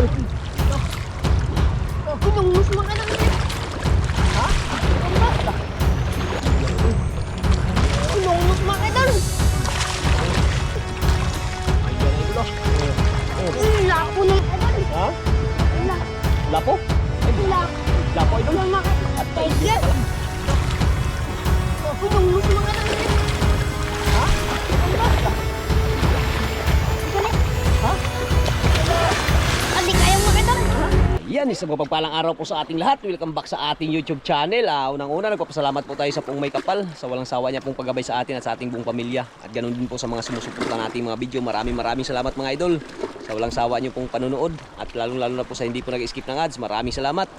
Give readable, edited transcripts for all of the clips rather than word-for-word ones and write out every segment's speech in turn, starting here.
idol. Pinungus mo ka lang din. Ha? Pinungus mo ka doon. Ayan idol oh. Lapo ng idol. Ha? Lapo? Lapo. Lapo idol. At tiger. Pinungus mo ka lang din. Ha? Ha? Hindi kaya mo ka doon. Yan, isang mapagpalang araw po sa ating lahat. Welcome back sa ating YouTube channel. Unang-una, nagpapasalamat po tayo sa pong may kapal, sa walang sawa niya pong paggabay sa atin at sa ating buong pamilya. At ganoon din po sa mga sumusuporta nating mga video. Maraming salamat mga idol sa walang sawa niyo pong panunood. At lalong-lalo na po sa hindi po nag-skip ng ads. Maraming salamat.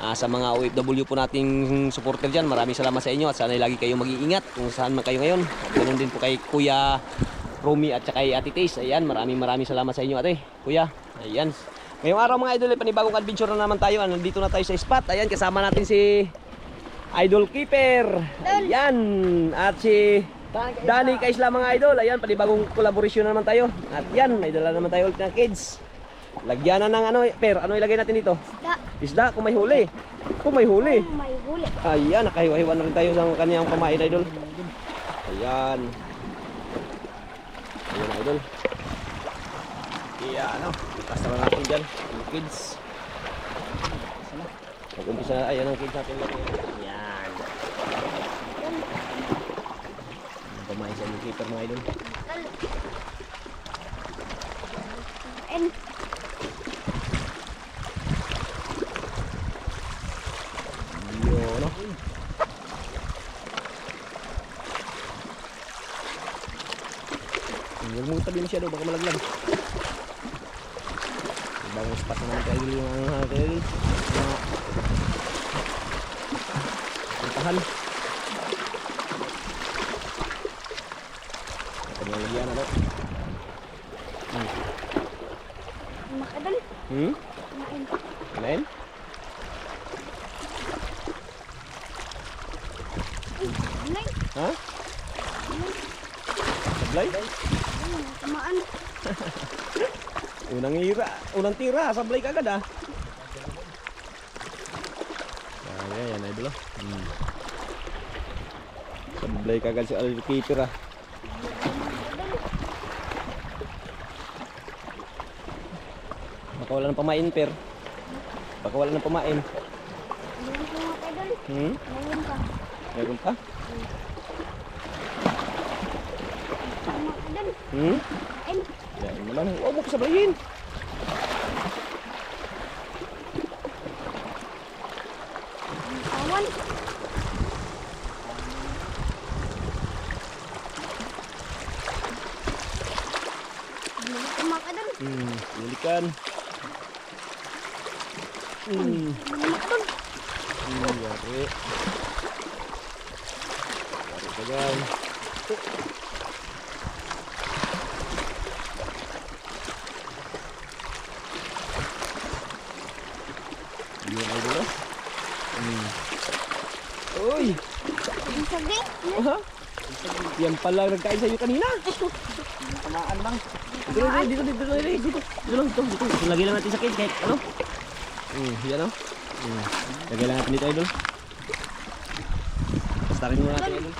Sa mga OFW po nating supporter dyan, maraming salamat sa inyo. At sana lagi kayong mag-iingat kung saan man kayo ngayon. At ganoon din po kay Kuya Romy at saka kay Ate Tace. Ayan, maraming salamat sa inyo ate, Kuya. Ayan. Ngayong araw mga idol, panibagong adventure na naman tayo. Nandito na tayo sa spot. Ayan, kasama natin si Idol Keeper. Ayan. At si Danny Kaisla mga idol. Ayan, panibagong collaboration na naman tayo. At yan, may dala naman tayo ulit ng kids. Lagyan na ng ano, Per, ano ilagay natin dito? Isda. Isda, kung may huli. Kung may huli. May huli. Ayan, nakahiwa-hiwa na rin tayo sa kanyang pamain idol. Ayan. Ayan idol. Iya, ano, basta na natin dyan, yung kids. Mag-umpisa na, ayan ang kids natin lang. Ayan. Pamahin sa yung keeper mga idol. And Yun, no? Huwag mong tabi masyado, baka malaglag. Ibang spot na naman kayo yung kayo. Puntahan. Ito yung lagyan na, no? makadal. Kumain. Kumain? Sablay. Ha? Sablay? Kumaan. Unang tira, sablay ka agad ah. Ayan, idol ah. Sablay ka agad si Idol Keeper ah. Baka wala ng pamain, Per. Baka wala ng pamain. Meron ko mga idol. Meron ka. Meron pa? Mga idol. Kain. Yan naman. Huwag mo kasablayin. Awan. Meron ka mga idol. Bulikan. Mga idol. Yari. Yari ka dyan. Yun ay dito. Uy! Ang sabi. Aha. Yan pala nagkain sa'yo kanina. Tamaan lang. Dito lang, dito. Lagay lang natin sa cage kahit ano. Yan o. Lagay lang natin dito idol. Starting muna natin idol.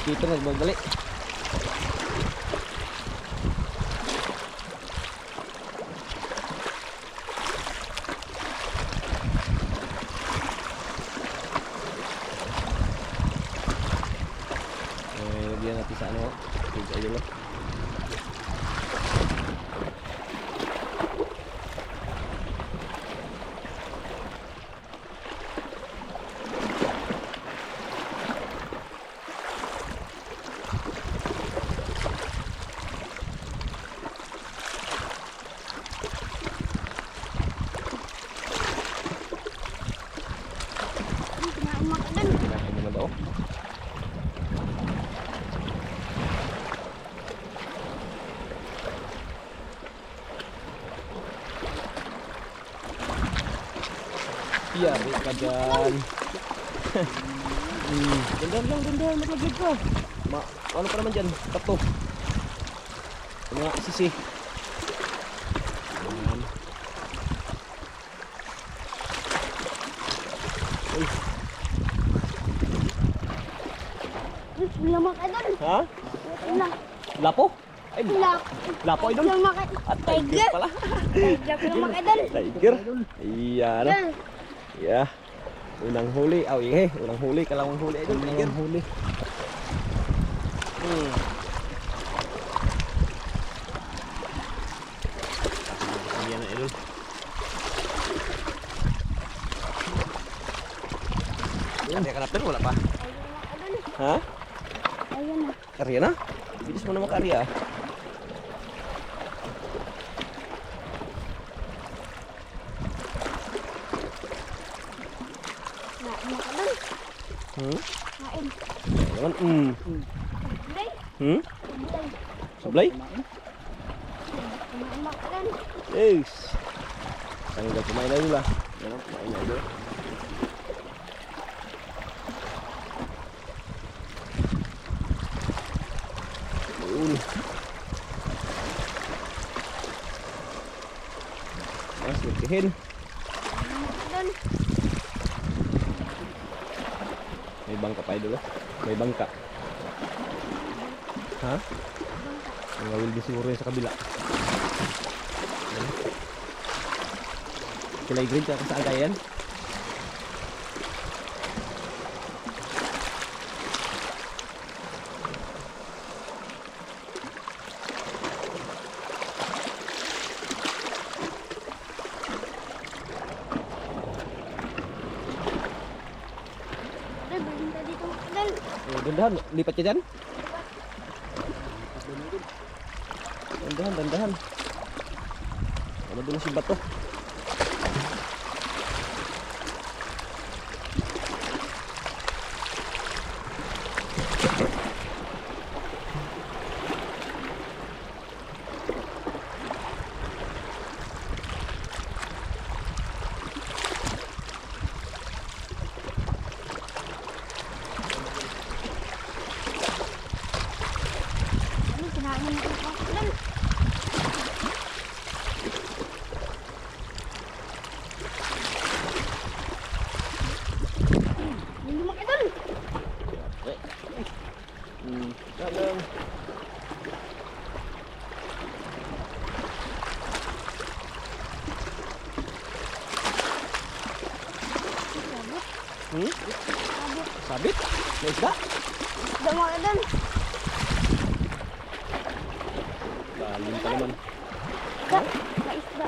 Keeper nagbabalik. Lagyan natin sa ano, sa idol. Kumain mga idol. Kinain naman daw. Yari ka dyan. Dandan lang, maglaglag ka. Ano pa naman dyan? Tato. Mga sisi. Ayan. Uy. Wala mga idol. Ha? Wala. Lapo? Ay, Wala. lapo idol. Wala mga idol. At tiger pala. Tiger wala mga idol. Tiger. Iyan. Idol. Yeah. Unang huli. Aw, ihe. Unang huli. Kalawang huli idol. Tiger. Huli. Ayan na idol. Ayan, kaya kanapin. Wala pa. Ayun mga idol. Ha? Ayun na. Karya na? Bilis mo na makarya. Nain mga idol. Hmm? Nain. Ayan. Sablay. Hmm? Sablay. Sablay? Nain mga idol. Yes. Tanggal kumain na dulu lah. Yan, kumain na dulu. Yun. Mas bersihin. Mga idol. May bangka pa dulu. May bangka. Ha? Ang gawil di siguro yung sa kabila. Yan. Kilay green ka sa agayan. Idol, bumenta dito mga idol. Dandahan, lipat ka dyan. Dandahan, dandahan. Ano dulu si bato? Ano, kinain mo ito mga idol. Hindi mga idol. Dalang. Sabit. Hmm? Sabit. Sabit? May isda? Isda mga idol. Lalim pa naman. Isda. May isda.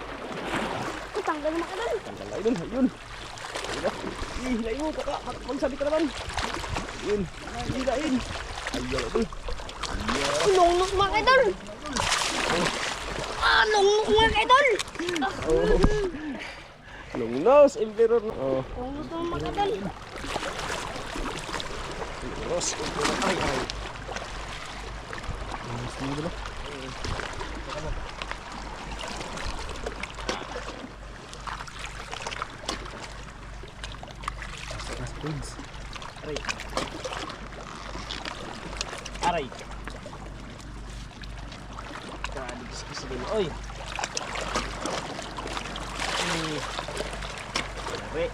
Ito, tanggal mga idol. Tanggal na yun. Ayun. Ih, hilain mo. Kaka, magsabit ka naman. Yun. Hilain. Ayaw ito. Lungnok mga idol. Lungnok mga idol. Oh. Lungnos, Emperor. Oh. Lungnok mga idol. Lungnos, Emperor. Ay, ay. Lungnos din dulu. Aray. Aray. Kadikis-kis dulu. Oy. Ini. Aray.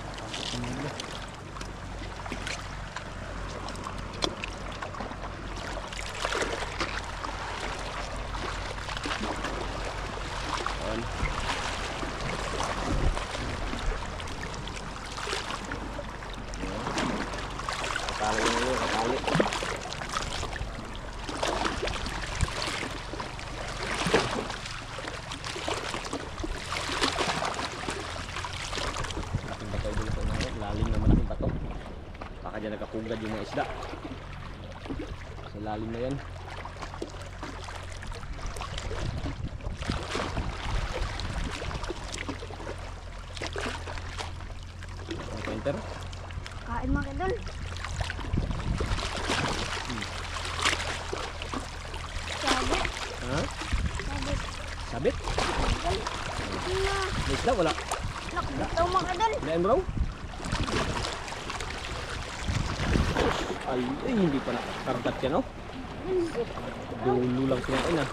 Ayan. Katali na yun, katali. Malaking bato dulu sa unahan. Lalim na malaking bato. Baka dyan nagkapugad yung mga isda. Sa lalim na yan. Ang pointer. Kain mga idol. Sabit. Ha? Sabit. Sabit? Idol. Na. May isda? Wala. Nakabitaw mga idol. Hilain mo raw? Ay, hindi pa nakakargat yan, oh. Dulo lang kinain, ah.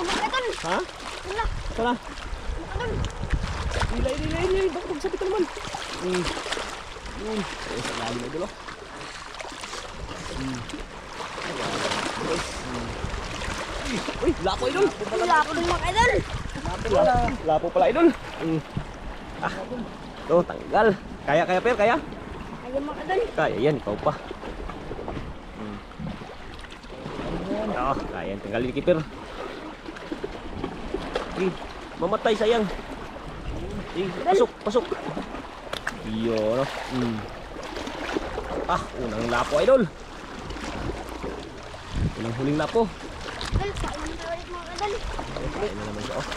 mga idol. Ha? Wala. Sana? Idol. Ilay. Bakit sabi ka naman? Yun. Ayun, sa lalim idol oh. Uy, lapo idol. Wala po ng mga idol. Lapo pala idol. Ah, ito, tanggal. Kaya, Per, kaya? Ayun mga idol. Kaya yan, ikaw pa. Oh, kaya yan, tanggalin ni Keeper. Mamatay, sayang. Pasok. Yun, no? Ah, unang lapo, idol. Unang huling lapo. Idol, paalam tayo ulit mga idol. Kain na naman siya, oh.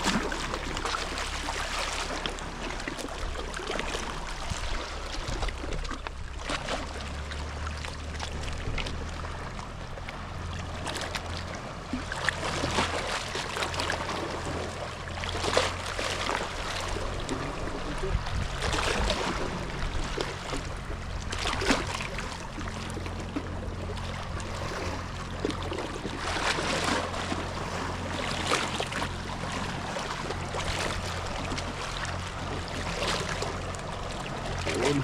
Ayun.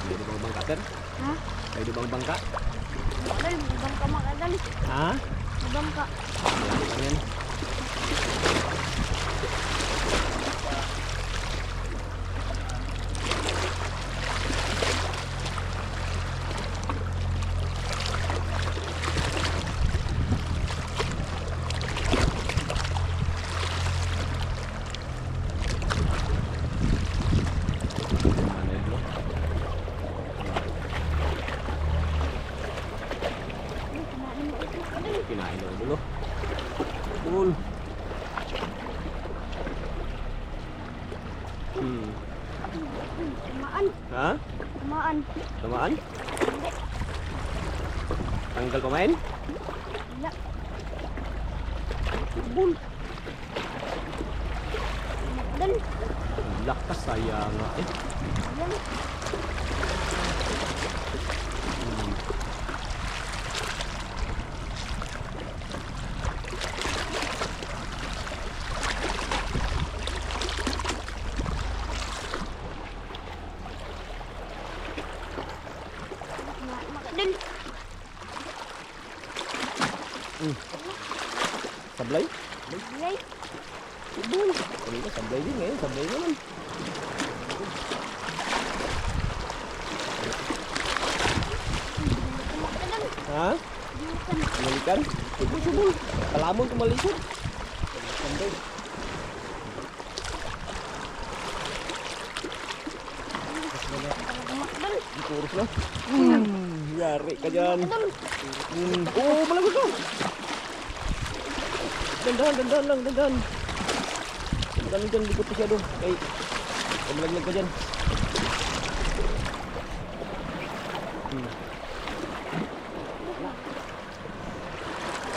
Pwede bang bangka, Ter? Ha? Pwede bang bangka? Idol, ibang ka mga idol. Ha? Ibang ka. Pwede lang yan. Kinain na dulu. Cool. Tamaan. Ha? Tamaan. Tamaan? Tanggal pemain? Wala. Bul. Idol. Lakas sayang nga eh. Ayan. Mga idol. Sablay? Bilay. Bul. Kanina sablay din ngayon. Sablay naman. Mga idol. Ha? Bukan. Balikan? Subul. Kalamon kumalisod. Sablay. Talaga mga idol. Kurus na. Yari ka dyan. Idol. Oh, malagot ka. Dandan lang, dandan. Dandan dyan, likot ka siya doon. Kay, malaglag ka dyan.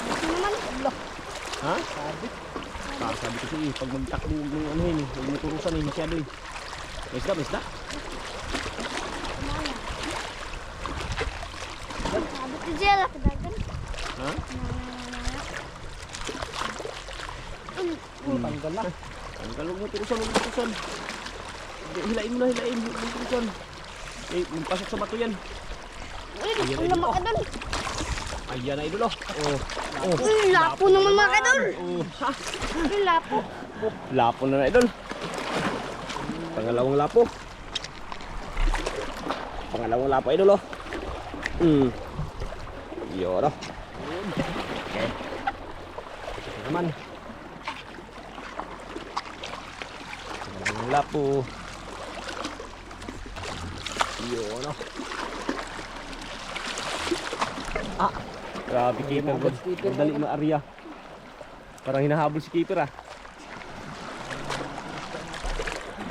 Ito naman. Ha? Sabit. Sabi kasi pag magtakbo ng ano yun, huwag mo turusan masyado eh. May isda. Kumaya. Sabi ko siya lang. Kadagan. Ha? Tanggal na. Tanggal, huwag mo turusan. Hilain mo na, huwag mo turusan. Eh, magpasok sa bato yan. Uy, Ayan, wala mga idol. Ayan na idol oh. Uy, lapo naman mga idol. Oh, ha? Uy, lapo. Lapo na idol. Pangalawang lapo. Pangalawang lapo idol oh. Yun oh. Okay. Ito naman. Pangalawang lapo. Yun oh. Ah, grabe keeper. Dali na area. Parang hinahabol si keeper ah.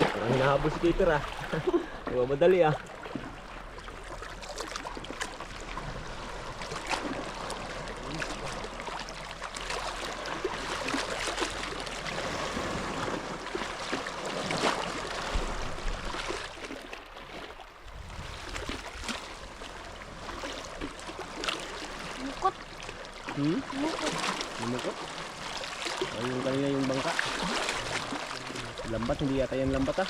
Parang hinahabol si keeper ah. Diba madali ah. Bukot. Lumukot. Lumukot. Ayun kanina yung bangka. Lambat, hindi yata yan lambat ah.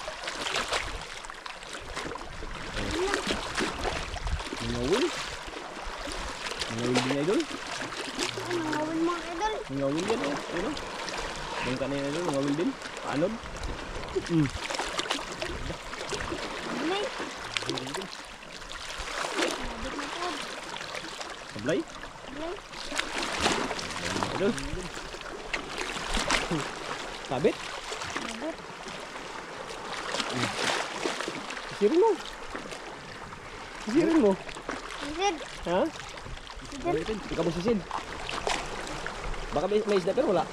Nangawin. Nangawin din idol. Ay, nangawin mga idol. Nangawin yan eh. Ayun. Bangka na yan idol, nangawin din. Paanod. Sablay. Sabit na po. Sablay. Sablay. Idol. Sabit. Sabit. Sisirin mo. Sisirin mo. Sisid. Ha? Sisid. Ikaw mo sisid. Baka may isda pero wala.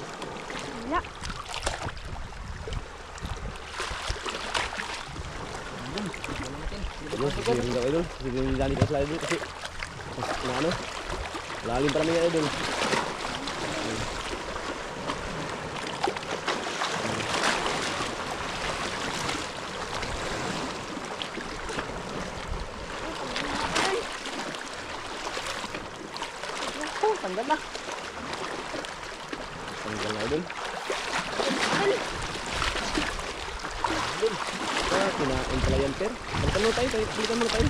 Wala. Idol, sisirin daw idol. Sisirin yung dali ka sila idol kasi na ano. Lalim pa naman yan idol. Oh, tanggal na. Tanggal na idol. Idol. Kinain pala yan, per. Palitan mo tayo, palitan mo tayo.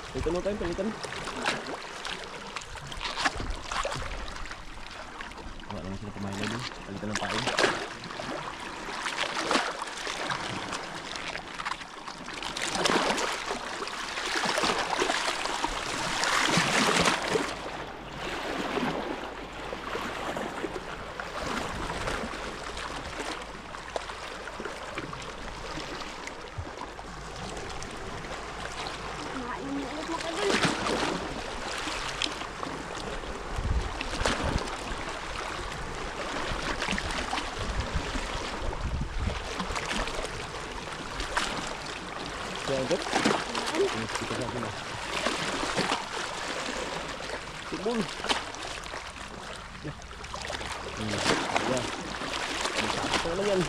Palitan mo tayo, palitan. Wala naman sila kumain idol. Palitan ng pain. Kumain mo ulit mga idol. Kaya idol. Kumain. Kita sa akin na. Sibol. Yan. Yan. Masakit na naman yan.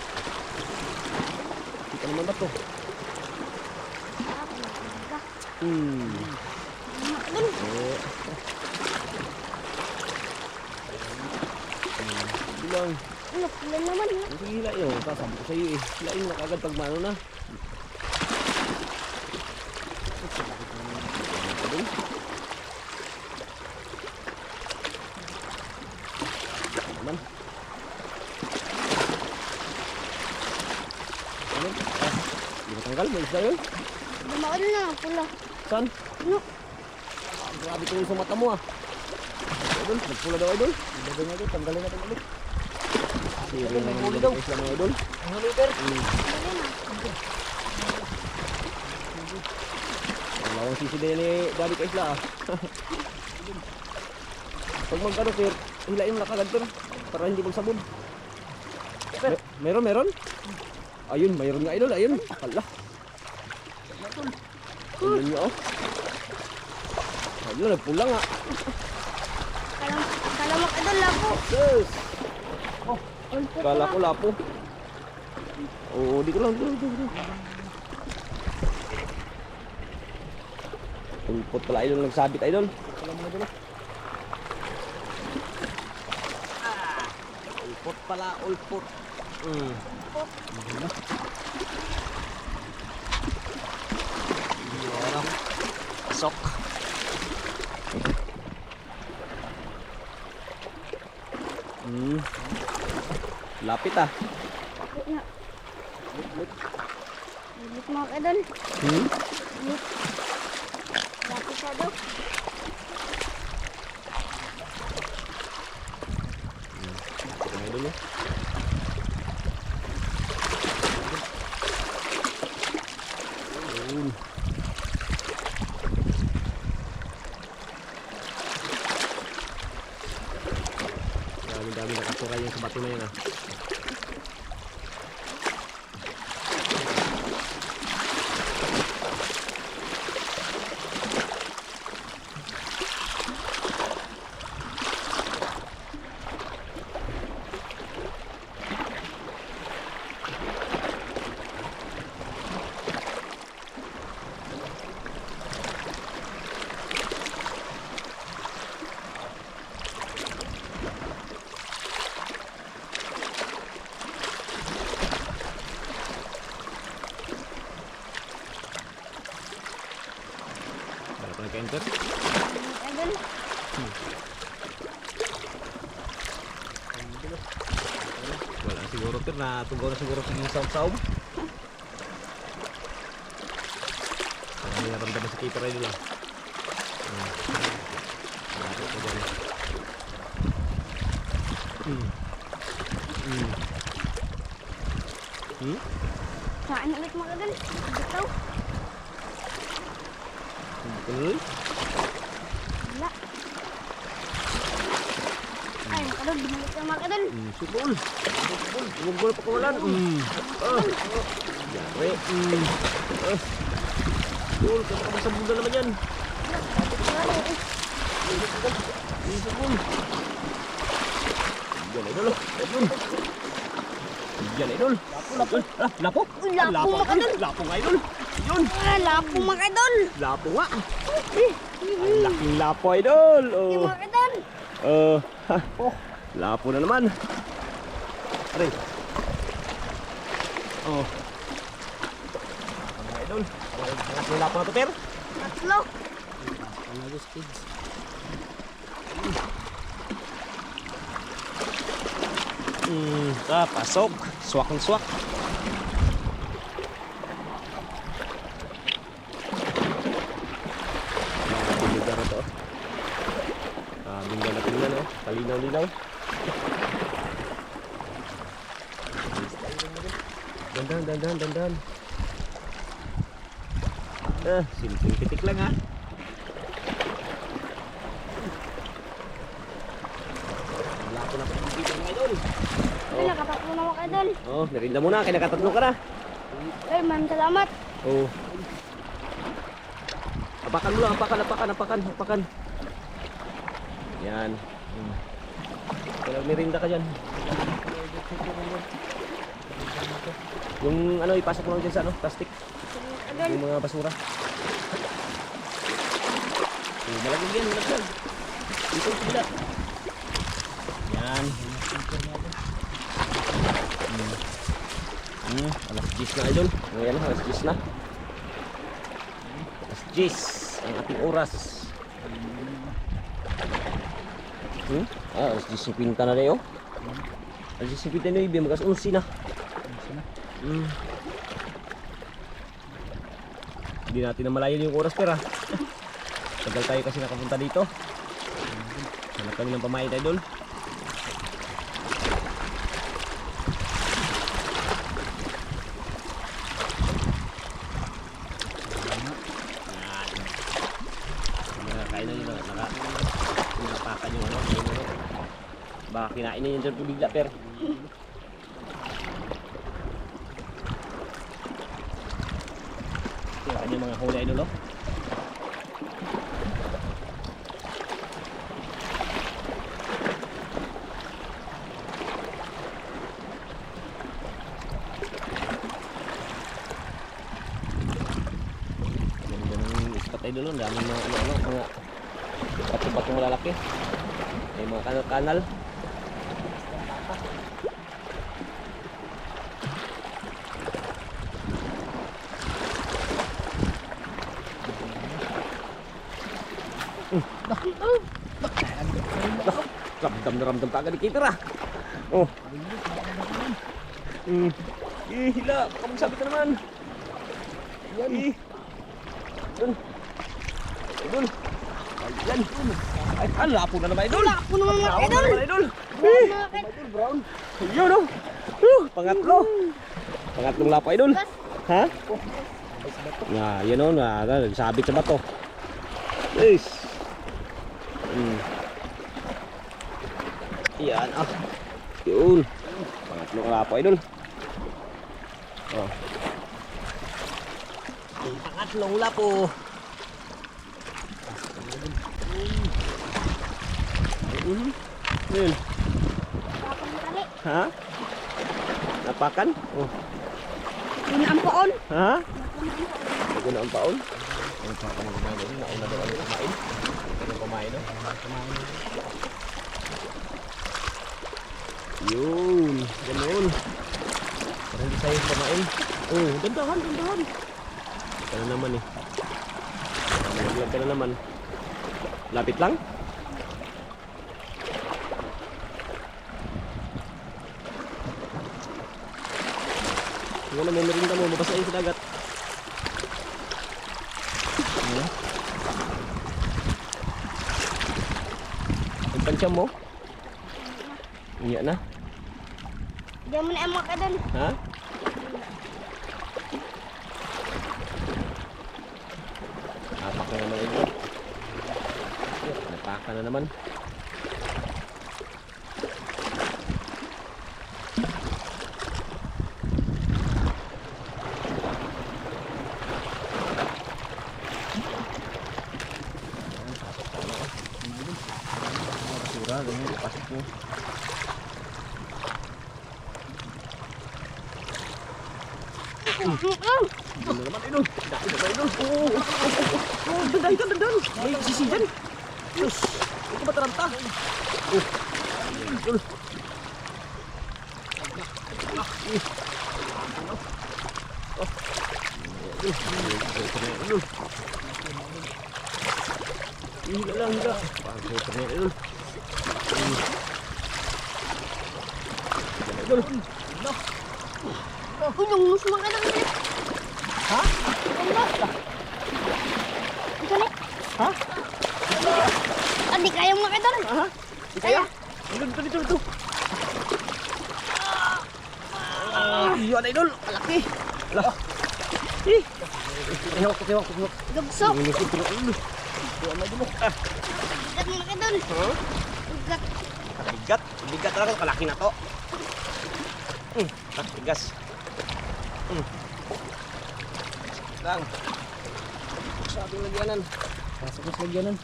Kita naman ba to? Ah, kumain. Hmm. Mga idol. Eh. Bilang. Ano, pula naman. Ha? Sige, hilain mo. Sasabi ko sa'yo eh. Hilain mo kagad pag mano na. Naman. Ano? Ah, di ba tanggal? May isda yun? Dumaan na, pula. Saan? Ano? Ah, grabe ito yung sa mata mo ah. Idol, nagpula daw idol. Ibagay nga idol, tanggalin natin ulit. Siri naman yung daw. Isla mga idol. Ano na? Wala akong sisi ni Daddy ka isla ah. Pag magkano sir, hilain mo na kagad sir. Para hindi magsabon. Meron? Ayun, mayroon nga idol, ayun. Hala. Ayun niya oh. Ayun, nagpula nga. Kala mga idol, labo. Yes! Ulpot Kala na. ko lapo. Oo, di ko lang. Ulpot pala idol, nagsabit idol. Ulpot pala, ulpot. Yun. Pasok. Lapit ah. Lapit na. Lapit mga idol. Lapit. Lapit sa daw. Mga idol eh. Yun. Dami nakasura yung sa bato na yun ah. pa nag-enter. Idol. Wala siguro pero natugaw na siguro sa saum-saum. Parang may naramdaman sa keeper idol ah. Saan ulit mga idol? Bitaw. Tuloy. Wala. Ay, mga idol, bumalik ka mga idol. Sipol. Gol pa kawalan. Yari. Gol, kaya ka sa bunda naman yan. Sipol. Yan idol. Yan idol. Lapo. Lapo mga idol. Lapo nga idol. Yun. Lapo mga idol. Lapo nga. Ang laking lapo idol. Yung mga idol. Lapo na naman. Aray. Mga idol. Ang lapo na to, per. Tatlo. Pasok. Swak ng swak. Lugar na to. Bingga na tingnan, oh. Kalinaw-linaw. Dandan. Simpleng pitik lang ha. Wala ko na pagkikita mga idol. Ay, nakatatlo na mga idol. Narinda mo na. Kinakatatlo ka na. Ay, man, salamat. Apakan mo lang. Apakan. Yan. Kaya mirinda ka dyan. Yung ano, ipasok mo lang dyan sa ano, plastic. Idol. Yung mga basura. Malagyan yan. Dito, sila. Yan. Alas 10 na idol. Ayan, alas 10 na. Alas 10 ang ating oras. Alas 10.50 na rin oh. Alas 10.50 na ibig, magas 11 na. Hindi natin na malayo yung oras pero tagal tayo kasi nakapunta dito. Hanap kami ng pamain idol. Kain na yun, nakapakan yung ano, baka kinain na yun dyan bigla per. Yung kanyang mga huli idol oh. Idol, ang daming mga mga bato-bato malalaki. May mga kanal-kanal. Ramdam pa agad ni Keeper ah. Hila, kamu sabi ka naman. Idol. Ayan. Ay, lapo na naman idol. Lapo naman mga idol. Idol. Idol Brown. Ayun oh. Pangatlo. Pangatlong lapo idol. Ha? Yan oh, nagsabit sa bato. Yes. Yan ah. Yun. Pangatlong lapo idol. Pangatlong lapo. Yun. Ha? Napakan? Yun ang poon. Ha? Ito na ang paon? Ang paon na kumain. Nauna daw ang kumain. Ito ang kumain no? Yun. Ganun. Parang hindi sa'yo kumain. Dandahan. Ano naman eh. Nalaglag ka na naman. Lapit lang. Ano na, may merinda mo, mabasahin sa dagat. Yung pansyam mo? Iya na. Diyan mo na emak ka doon. Ha? Apak na naman ito. Napaka na naman. Basura, ganyan, pasok mo. Ganda naman, idol. Dami naman, idol. Oo, dandan. May sisi dyan. Diyos, ito ba taranta? Oh, idol. Higa lang, higa. Pag-super niya, idol. Idol. Nungus mo ka lang ulit. Ha? Ito na. Ha? Di kaya mo ka doon. Ha? Di kaya? Dito. Yun, idol. Malaki. Ala. Tiwak. Gagsok. Minusog ko na, idol. Tuwa na, idol. Bigat mo ka doon. Ha? Bigat. Bigat talaga. Kalaki na to. Tigas. Lang. Sa ating lagyanan. Pasok sa lagyanan.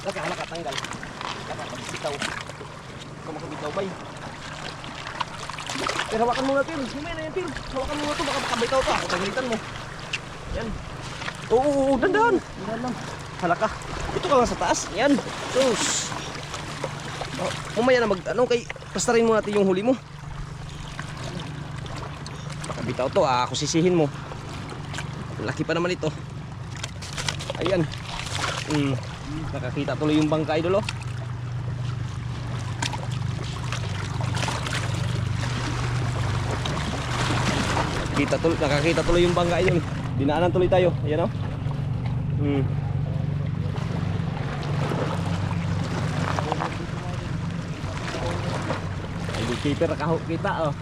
Laka, tanggal. Laka, magbitaw. Ikaw makabitaw ba? Pero hawakan mo na, Tim. Sumay na yan, Tim. Hawakan mo na ito. Baka makabitaw ka. Pagalitan mo. Yan. Oo, dandan. Dandan lang. Halaka. Ito ka lang sa taas. Yan. Sus. Mamaya na kay pastarin mo natin yung huli mo. Baka bitaw to, ako sisihin mo. Laki pa naman ito. Ayan. Nakakita tuloy yung bangka, idol, oh. Nakakita tuloy yung bangka, idol. Dinaanan tuloy tayo. Ayan, oh. Keeper kita, oh.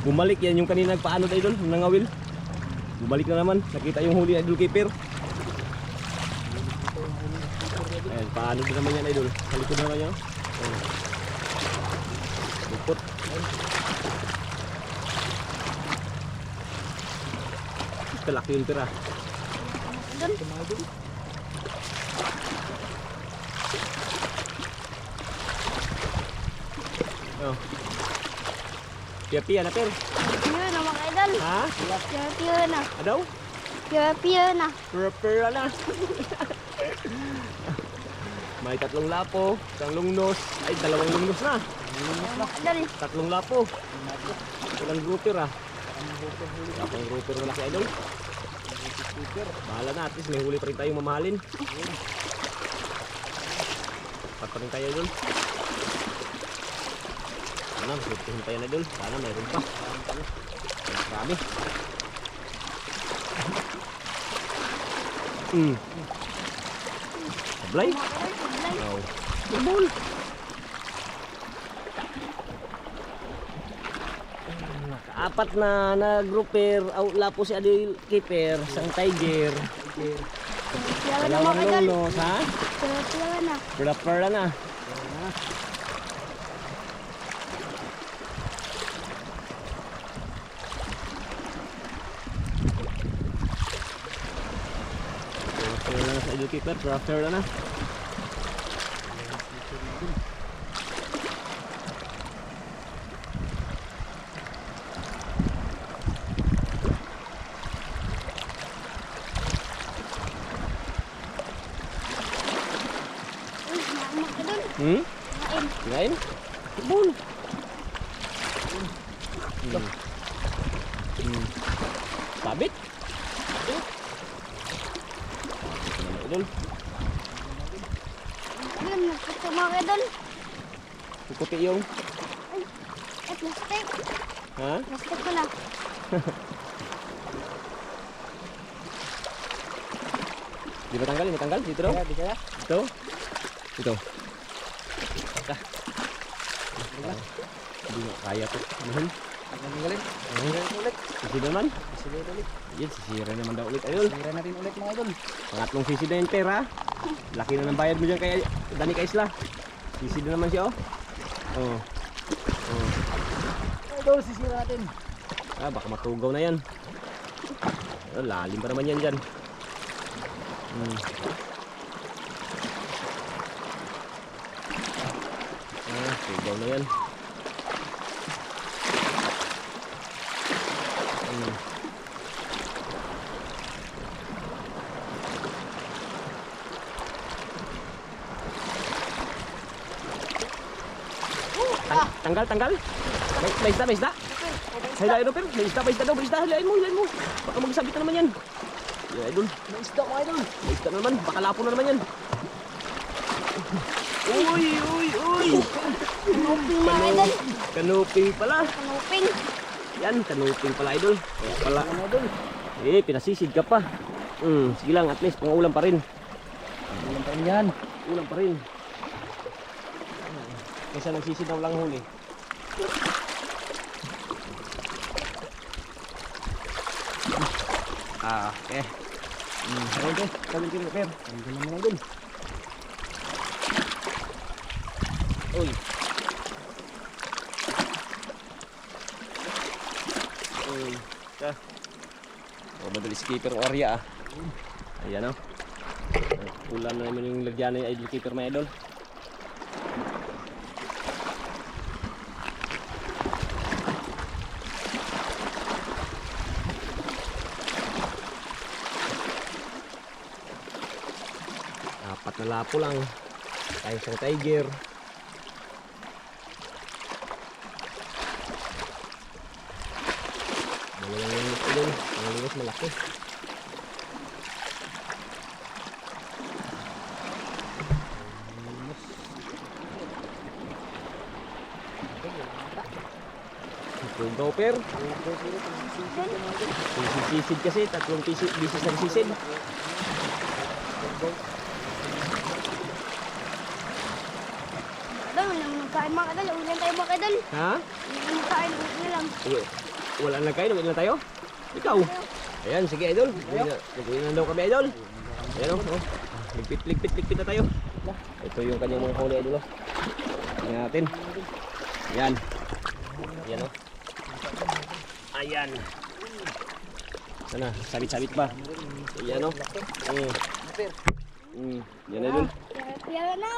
Bumalik yan yung kanina nagpaano, idol, nangawil. Bumalik na naman, nakita yung huli, idol, keeper. Ayan, paano din naman yan, idol. Halikod naman yan. Lupot. Kalaki yung tira. Doon. Oh. Pia na, per. Pia na mga idol. Ha? Pia na. Adaw? Pia na. Pera na. May 3 lapo, isang lungnos, ay 2 lungnos na. Idol. 3 lapo. Ilang grouper, ah. Kapang grouper malaki, idol. Bahala na, at least may huli pa rin tayong mamahalin. Pat pa rin tayo, idol. Sana, sutuhin tayo na, idol. Sana mayroon pa. Marami. Sablay? Oo. Bubol. Nakaapat na grouper, lapo si Adil Keeper, isang tiger. Pia na mga Dalawang idol. lunos, ha? Pia na. Perla na. Perla na sa Adil Keeper, perla na. Kirain? Bubol. Sabit? idol. Ayun, nagpito mga kaidol. Puti yung. Ay, plastic. Ha? Plastic pala. Di matanggal, di matanggal. Dito daw. Di kaya? Dito. Dito. Ah. Hindi nga kaya to. Anuhin. Ang galing. Ulit. Sisi naman. Sige ulit. Yan, sisira naman daw ulit. Idol. Sira natin ulit mga idol. Pangatlong sisi na yung pera. Laki na ng bayad mo dyan kay Dani Kaisla. Sisi na naman siya, oh. Oh. Oh. Idol, sisira natin. Ah, baka matugaw na yan. Oh, lalim pa naman yan dyan. Ah, tugaw na yan. Tanggal, tanggal. May isda, may isda. Hilain mo, pero. May isda daw, may isda. Hilain mo. Baka magsabit na naman yan. Yeah, idol. May isda mga idol. May isda na naman. Baka lapo na naman yan. Uy. Kanuping mga idol. Kanuping pala. Kanuping. Yan, kanuping pala, idol. Kaya pala. Mga idol. Pinasisid ka pa. Sige lang, at least pangulam pa rin. Ulam pa rin yan. Ulam pa rin. Kaysa nagsisid na walang huli. Okay. Okay. Sabi ko pero. Ang galing mga idol. Uy. Madali skipper o area, Ayan, oh. Ulam na naman yung lagyan ng idol keeper, mga idol. Apat na lapo lang. Tayo sa tiger. Malalang linis ko dun. Ang linis malaki. Tugaw per. Sisid kasi. Tatlong bisis na sisid. Idol, wala naman kain mga kaidol. Ulan tayo mga kaidol. Ha? Wala naman kain. Ulan na lang. Wala na kayo. Uwi na tayo. Ikaw. Ayan, sige idol. Uwi na daw kami idol. Ayan o. Ligpit na tayo. Ito yung kanyang mga huli idol. Tingnan natin. Ayan. Ayan o. Ayan. Sana, sabit-sabit pa. Ayan o. Yan idol. Piyala na.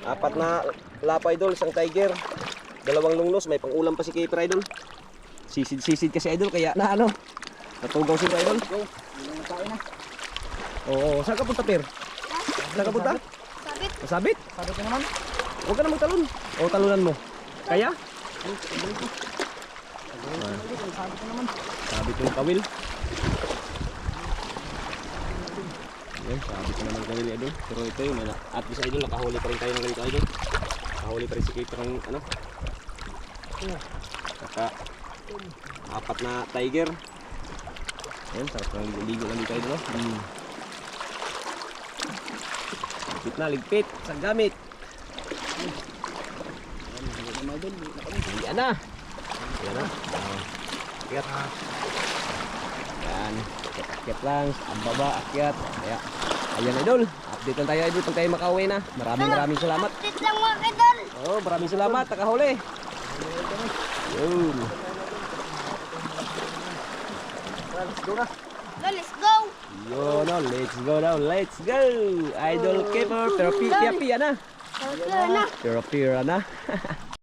Apat na lapa idol, isang tiger. Dalawang lunglos, may pang-ulam pa si Keeper idol. Sisid kasi idol, kaya na ano. Natugaw sila idol. Oo, saan ka punta Per? Saan ka punta? Sabit. Masabit? Sabi ko naman. Huwag ka na magtalon. O talunan mo. Kaya? Sabi ko naman. Sabit yung kawil. Yan, sabit naman yung kawil idol. Pero ito yung at least idol, nakahuli pa rin tayo ng ganito idol. Nakahuli pa rin si Keeper ng ano. Saka apat na tiger. Ayan, sarap ng ligo lang dito idol. Ligpit na, ligpit. Sa gamit. Ayan na. Ayan na. Akyat. Ayan. Akyat lang. Ang baba, akyat. Kaya, ayan idol. Update lang tayo idol pag tayo makauwi na. Maraming salamat. Update lang mga kaidol. Oh, maraming salamat. Nakahuli. Yun. Let's go na. Let's go. Yun, oh, let's go now. Let's go. Idol Keeper. Pero pira na. Piyala na. Pero pira na.